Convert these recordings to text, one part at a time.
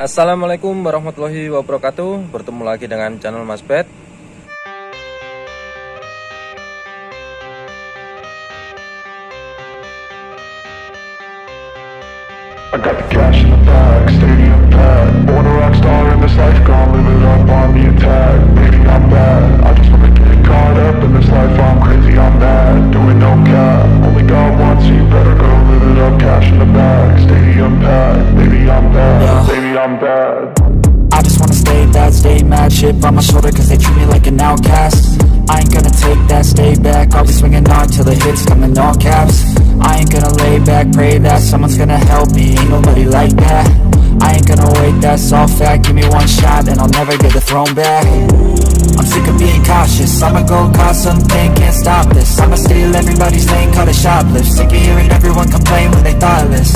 Assalamualaikum warahmatullahi wabarakatuh. Bertemu lagi dengan channel Mas Bet. I got the cash in the bag, stadium packed. Born a rock star in this life, gonna live it up on the attack. Baby, I'm bad, I just wanna get caught up in this life. I'm crazy, I'm mad, doing no cap. Only God wants you, better go live it up. Cash in the bag, stadium packed. Baby, I'm bad, baby, I'm bad. I just wanna stay bad, stay mad. Shit on my shoulder cause they treat me like an outcast. I ain't gonna take that, stay back. I'll be swinging on till the hits come in all caps. I ain't gonna lay back, pray that someone's gonna help me. Ain't nobody like that. I ain't gonna wait, that's all fact. Give me one shot and I'll never get the throne back. I'm sick of being cautious, I'ma go cause something, can't stop this. I'ma steal everybody's lane, call it shoplift. Sick of hearing everyone complain when they thoughtless.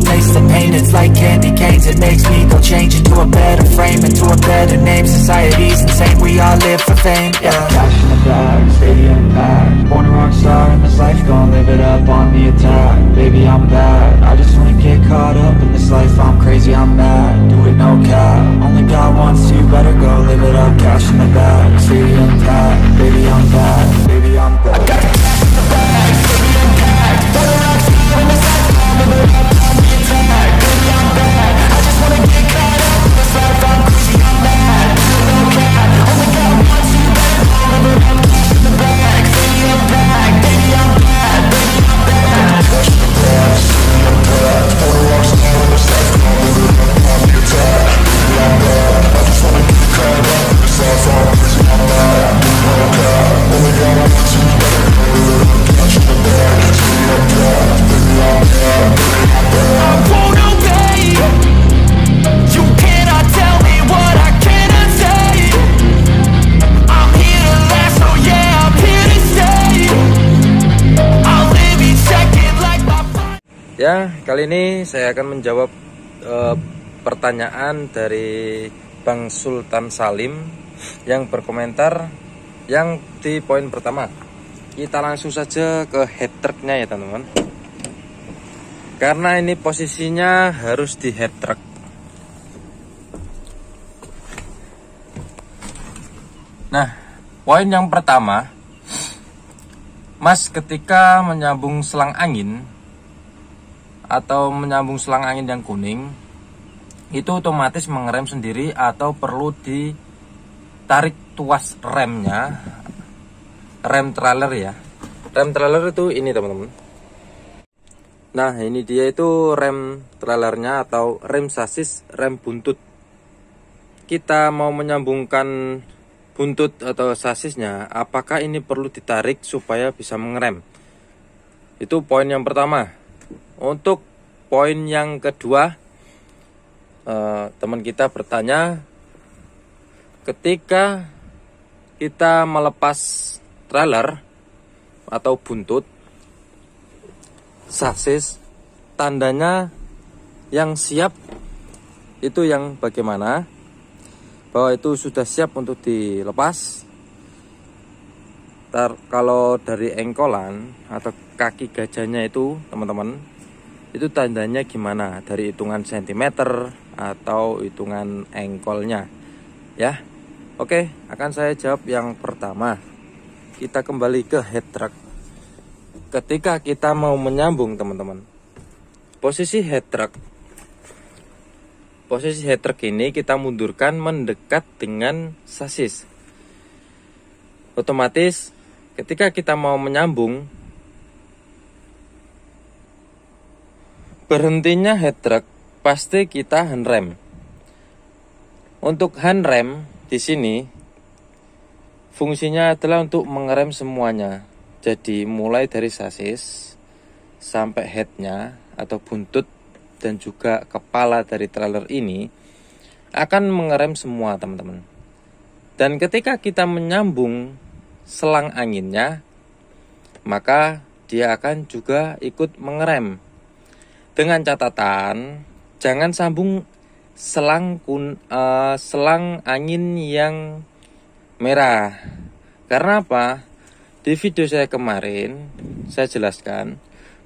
Taste the pain, it's like candy canes. It makes me go change into a better frame, into a better name. Society's insane, we all live for fame, yeah. Cash in the bag, stadium packed. Born a rock star in this life, gonna live it up on the attack. Baby, I'm bad, I just wanna get caught up in this life. I'm crazy, I'm mad, do it no cap. Only God wants you, better go live it up. Cash in the bag, stadium packed. Baby, I'm bad, baby, I'm bad. I got the cash in the bag, stadium packed. Born a rock star in this life, gonna live it up. Baby, I'm bad, I just wanna get caught up in this life. I'm crazy, I'm mad, no cap. Only God wants you, better go live it up. Cash in the bag, stadium packed. Baby, I'm bad, baby, I'm bad. Cash in the bag, stadium packed. Born a rock star in this life, gonna live it up on the attack. Baby, I'm bad, I just wanna get caught up in this life. I'm crazy, I'm mad, no cap. Only God wants you, better go live it up. Cash in the bag, stadium packed. Baby, I'm bad, baby, I'm bad. I won't obey. You cannot tell me what I cannot say. I'm here to last, oh yeah, I'm here to stay. I'll live each second like my... Ya, kali ini saya akan menjawab pertanyaan dari Bang Sultan Salim yang berkomentar yang di poin pertama. Kita langsung saja ke head trucknya ya teman-teman. Karena ini posisinya harus di head truck. Nah, poin yang pertama, Mas ketika menyambung selang angin atau menyambung selang angin yang kuning, itu otomatis mengerem sendiri atau perlu ditarik tuas remnya, rem trailer ya. Rem trailer itu ini teman-teman. Nah, ini dia itu rem trailernya atau rem sasis, rem buntut. Kita mau menyambungkan buntut atau sasisnya, apakah ini perlu ditarik supaya bisa mengerem? Itu poin yang pertama. Untuk poin yang kedua, teman kita bertanya, ketika kita melepas trailer atau buntut sasis, tandanya yang siap itu yang bagaimana? Bahwa itu sudah siap untuk dilepas. Kalau dari engkolan atau kaki gajahnya itu teman-teman, itu tandanya gimana? Dari hitungan sentimeter atau hitungan engkolnya ya. Oke, akan saya jawab yang pertama. Kita kembali ke head truck. Ketika kita mau menyambung teman-teman, posisi head truck ini kita mundurkan mendekat dengan sasis. Otomatis ketika kita mau menyambung, berhentinya head truck pasti kita handrem. Untuk handrem di sini fungsinya adalah untuk mengerem semuanya. Jadi mulai dari sasis sampai headnya atau buntut dan juga kepala dari trailer ini akan mengerem semua teman-teman. Dan ketika kita menyambung selang anginnya, maka dia akan juga ikut mengerem. Dengan catatan, jangan sambung selang angin yang merah. Karena apa? Di video saya kemarin saya jelaskan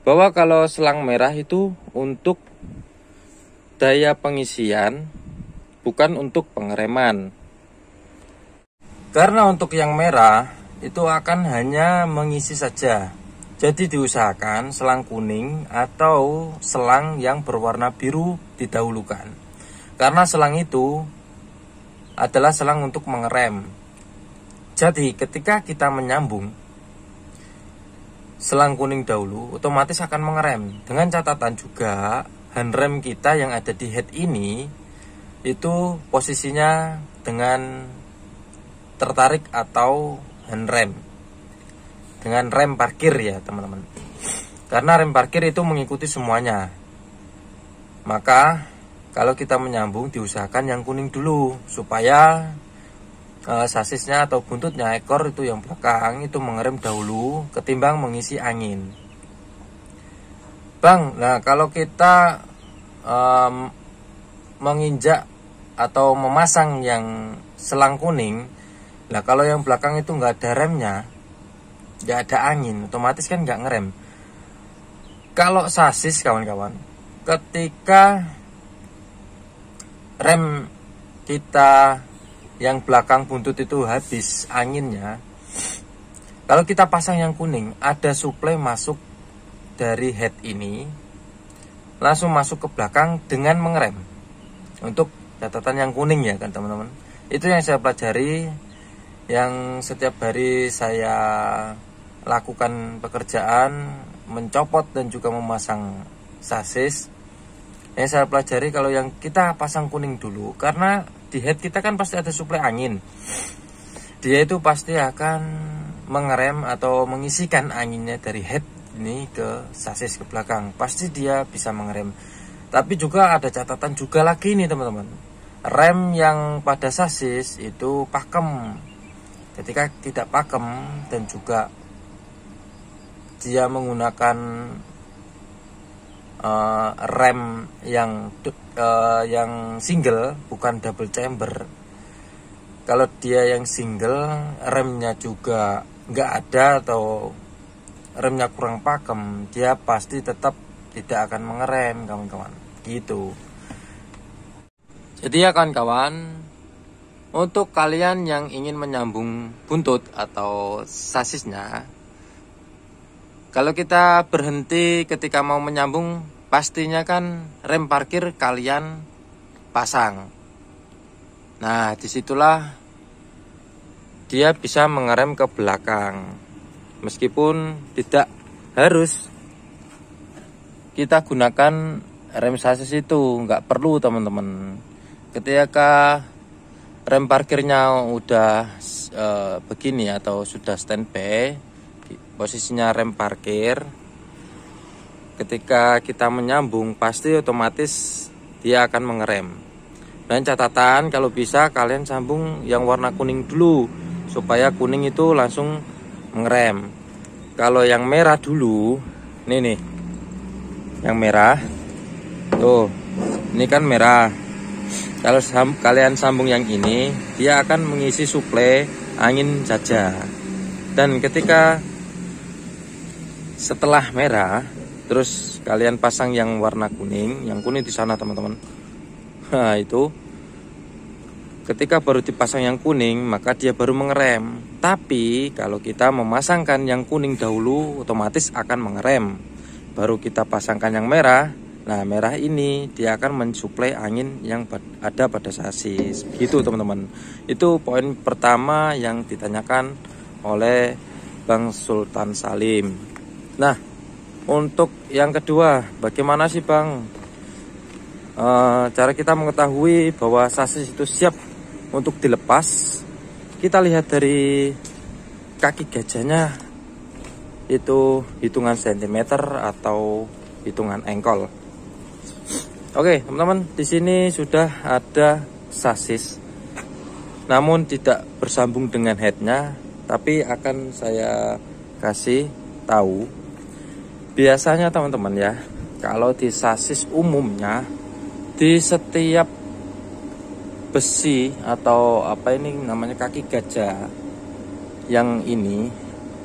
bahwa kalau selang merah itu untuk daya pengisian, bukan untuk pengereman. Karena untuk yang merah itu akan hanya mengisi saja. Jadi diusahakan selang kuning atau selang yang berwarna biru didahulukan. Karena selang itu adalah selang untuk mengerem. Jadi ketika kita menyambung selang kuning dahulu, otomatis akan mengerem. Dengan catatan juga handrem kita yang ada di head ini itu posisinya dengan tertarik atau handrem dengan rem parkir ya teman-teman. Karena rem parkir itu mengikuti semuanya. Maka kalau kita menyambung diusahakan yang kuning dulu supaya sasisnya atau buntutnya, ekor itu yang belakang itu mengerem dahulu ketimbang mengisi angin. Bang, nah kalau kita menginjak atau memasang yang selang kuning, nah kalau yang belakang itu nggak ada remnya, nggak ada angin, otomatis kan nggak ngerem. Kalau sasis kawan-kawan, ketika rem kita yang belakang buntut itu habis anginnya, kalau kita pasang yang kuning, ada suplai masuk dari head ini langsung masuk ke belakang dengan mengerem. Untuk catatan yang kuning ya kan teman-teman, itu yang saya pelajari, yang setiap hari saya lakukan pekerjaan mencopot dan juga memasang sasis. Yang saya pelajari kalau yang kita pasang kuning dulu, karena di head kita kan pasti ada suplai angin, dia itu pasti akan mengerem atau mengisikan anginnya dari head ini ke sasis ke belakang, pasti dia bisa mengerem. Tapi juga ada catatan juga lagi nih teman-teman, rem yang pada sasis itu pakem. Ketika tidak pakem dan juga dia menggunakan rem yang single, bukan double chamber. Kalau dia yang single, remnya juga nggak ada atau remnya kurang pakem, dia pasti tetap tidak akan mengerem kawan-kawan, gitu. Jadi ya kawan-kawan, untuk kalian yang ingin menyambung buntut atau sasisnya, kalau kita berhenti ketika mau menyambung, pastinya kan rem parkir kalian pasang. Nah, disitulah dia bisa mengerem ke belakang. Meskipun tidak harus kita gunakan rem sasis itu, nggak perlu teman-teman. Ketika rem parkirnya udah begini atau sudah standby, posisinya rem parkir, ketika kita menyambung pasti otomatis dia akan mengerem. Dan catatan kalau bisa kalian sambung yang warna kuning dulu supaya kuning itu langsung mengerem. Kalau yang merah dulu, nih yang merah tuh, ini kan merah. Kalau kalian sambung yang ini, dia akan mengisi suplai angin saja. Dan ketika setelah merah, terus kalian pasang yang warna kuning, yang kuning di sana teman-teman. Nah itu, ketika baru dipasang yang kuning, maka dia baru mengerem. Tapi kalau kita memasangkan yang kuning dahulu, otomatis akan mengerem. Baru kita pasangkan yang merah. Nah merah ini dia akan mensuplai angin yang ada pada sasis. Gitu teman-teman. Itu poin pertama yang ditanyakan oleh Bang Sultan Salim. Nah, untuk yang kedua, bagaimana sih Bang cara kita mengetahui bahwa sasis itu siap untuk dilepas? Kita lihat dari kaki gajahnya, itu hitungan sentimeter atau hitungan engkol. Oke teman-teman, di sini sudah ada sasis, namun tidak bersambung dengan headnya, tapi akan saya kasih tahu. Biasanya teman-teman ya, kalau di sasis umumnya, di setiap besi atau apa ini namanya kaki gajah yang ini,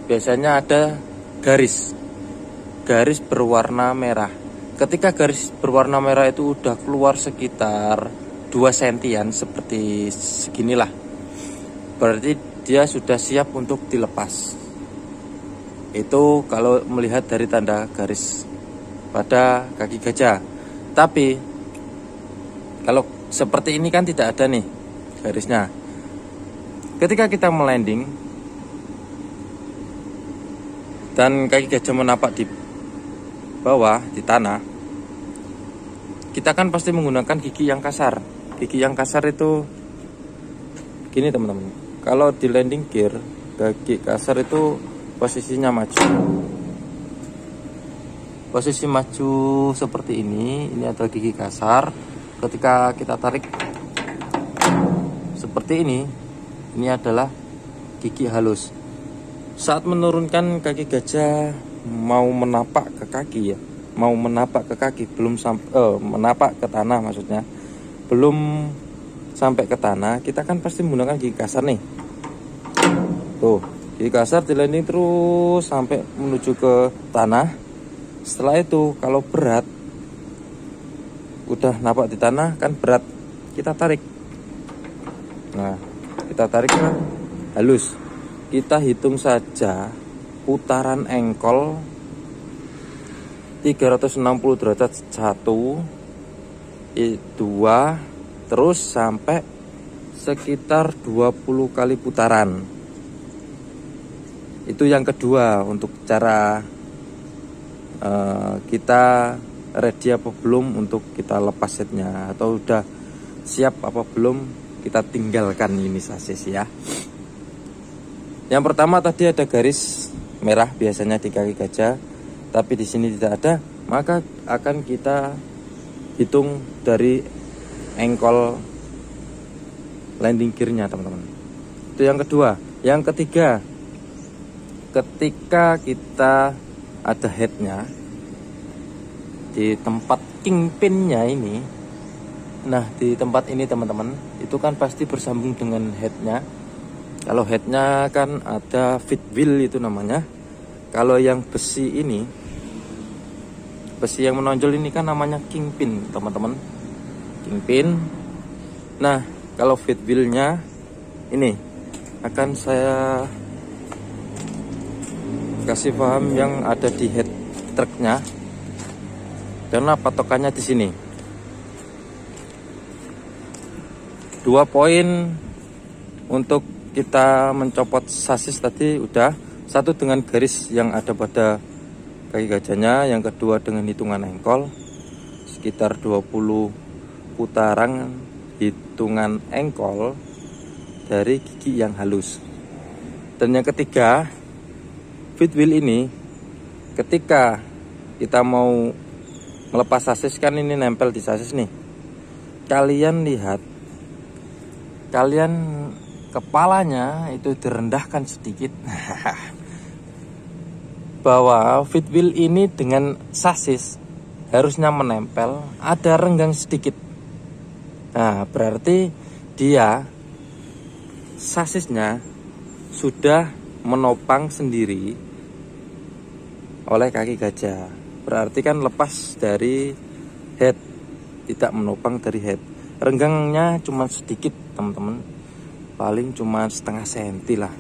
biasanya ada garis berwarna merah. ketika garis berwarna merah itu udah keluar sekitar 2 sentian seperti seginilah, berarti dia sudah siap untuk dilepas. Itu kalau melihat dari tanda garis pada kaki gajah. Tapi kalau seperti ini kan tidak ada nih garisnya. Ketika kita melanding dan kaki gajah menapak di bawah di tanah, kita kan pasti menggunakan gigi yang kasar. Gigi yang kasar itu gini teman-teman. Kalau di landing gear, gigi kasar itu posisinya maju. Posisi maju seperti ini adalah gigi kasar. Ketika kita tarik seperti ini adalah gigi halus. Saat menurunkan kaki gajah mau menapak ke kaki ya, mau menapak ke kaki belum sampai menapak ke tanah maksudnya, belum sampai ke tanah, kita kan pasti menggunakan gigi kasar nih. Tuh, gigi kasar di landing terus sampai menuju ke tanah. Setelah itu kalau berat, udah napak di tanah kan berat, kita tarik. Nah, kita tarik kan halus. Kita hitung saja putaran engkol 360 derajat 1, 2, terus sampai sekitar 20 kali putaran. Itu yang kedua untuk cara kita ready apa belum untuk kita lepas setnya, atau udah siap apa belum kita tinggalkan ini sasis ya. Yang pertama tadi ada garis merah biasanya di kaki gajah, tapi di sini tidak ada, maka akan kita hitung dari engkol landing gearnya teman-teman. Itu yang kedua. Yang ketiga, ketika kita ada headnya di tempat kingpinnya ini. Nah, di tempat ini teman-teman, itu kan pasti bersambung dengan headnya. Kalau headnya kan ada fit wheel itu namanya. Kalau yang besi ini, besi yang menonjol ini kan namanya kingpin teman-teman, kingpin. Nah, kalau fit wheelnya ini akan saya kasih paham yang ada di head truknya, karena patokannya di sini. 2 poin untuk kita mencopot sasis tadi udah. Satu dengan garis yang ada pada kaki gajahnya, yang kedua dengan hitungan engkol sekitar 20 putaran hitungan engkol dari gigi yang halus. Dan yang ketiga, fit wheel ini ketika kita mau melepas sasis kan ini nempel di sasis nih. Kalian lihat, kalian kepalanya itu direndahkan sedikit. Bahwa fit wheel ini dengan sasis harusnya menempel, ada renggang sedikit. Nah, berarti dia sasisnya sudah menopang sendiri oleh kaki gajah. Berarti kan lepas dari head, tidak menopang dari head. Renggangnya cuma sedikit teman-teman, paling cuma setengah senti lah.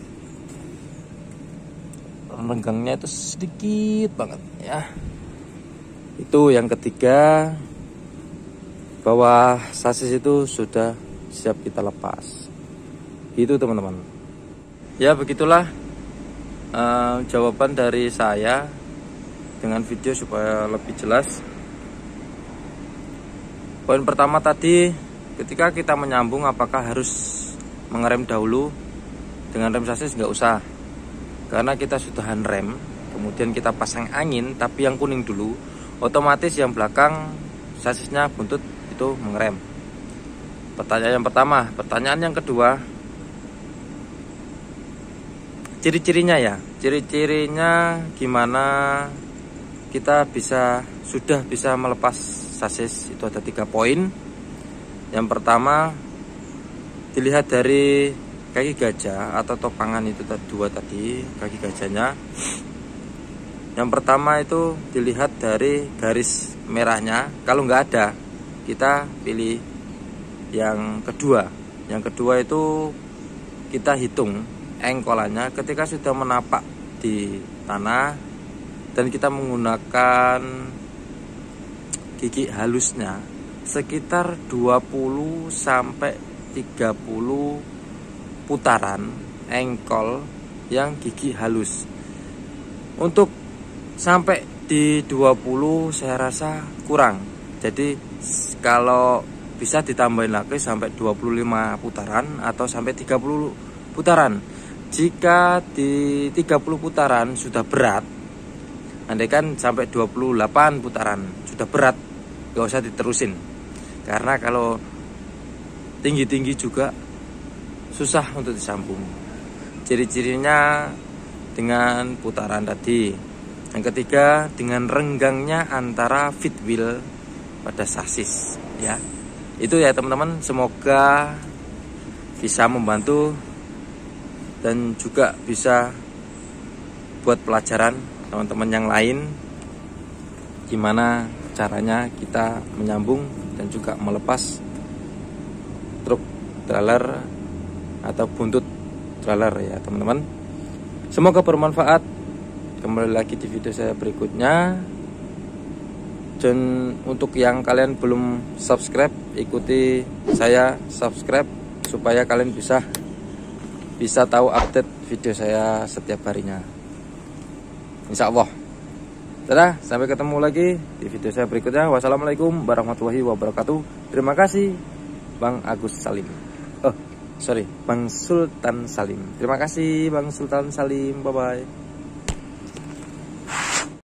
Renggangnya itu sedikit banget ya. Itu yang ketiga, bahwa sasis itu sudah siap kita lepas. Itu teman-teman. Ya begitulah jawaban dari saya dengan video supaya lebih jelas. Poin pertama tadi, ketika kita menyambung apakah harus mengerem dahulu dengan rem sasis? Nggak usah, karena kita sudah handrem, kemudian kita pasang angin tapi yang kuning dulu, otomatis yang belakang sasisnya buntut itu mengerem. Pertanyaan yang pertama. Pertanyaan yang kedua, ciri-cirinya ya, ciri-cirinya gimana kita sudah bisa melepas sasis? Itu ada 3 poin. Yang pertama, dilihat dari kaki gajah atau topangan itu 2 tadi, kaki gajahnya. Yang pertama itu dilihat dari garis merahnya. Kalau nggak ada, kita pilih yang kedua. Yang kedua itu kita hitung engkolannya ketika sudah menapak di tanah, dan kita menggunakan gigi halusnya sekitar 20 sampai 30 putaran engkol yang gigi halus. Untuk sampai di 20 saya rasa kurang. Jadi kalau bisa ditambahin lagi sampai 25 putaran atau sampai 30 putaran. Jika di 30 putaran sudah berat, andaikan sampai 28 putaran sudah berat, gak usah diterusin. Karena kalau tinggi-tinggi juga susah untuk disambung. Ciri-cirinya dengan putaran tadi. Yang ketiga dengan renggangnya antara fit wheel pada sasis, ya. Itu ya teman-teman, semoga bisa membantu dan juga bisa buat pelajaran teman-teman yang lain gimana caranya kita menyambung dan juga melepas truk trailer atau buntut trailer ya teman-teman. Semoga bermanfaat. Kembali lagi di video saya berikutnya. Dan untuk yang kalian belum subscribe, ikuti saya subscribe supaya kalian bisa tahu update video saya setiap harinya, insya Allah. Dadah, sampai ketemu lagi di video saya berikutnya. Wassalamualaikum warahmatullahi wabarakatuh. Terima kasih Bang Agus Salim. Bang Sultan Salim. Terima kasih Bang Sultan Salim. Bye bye.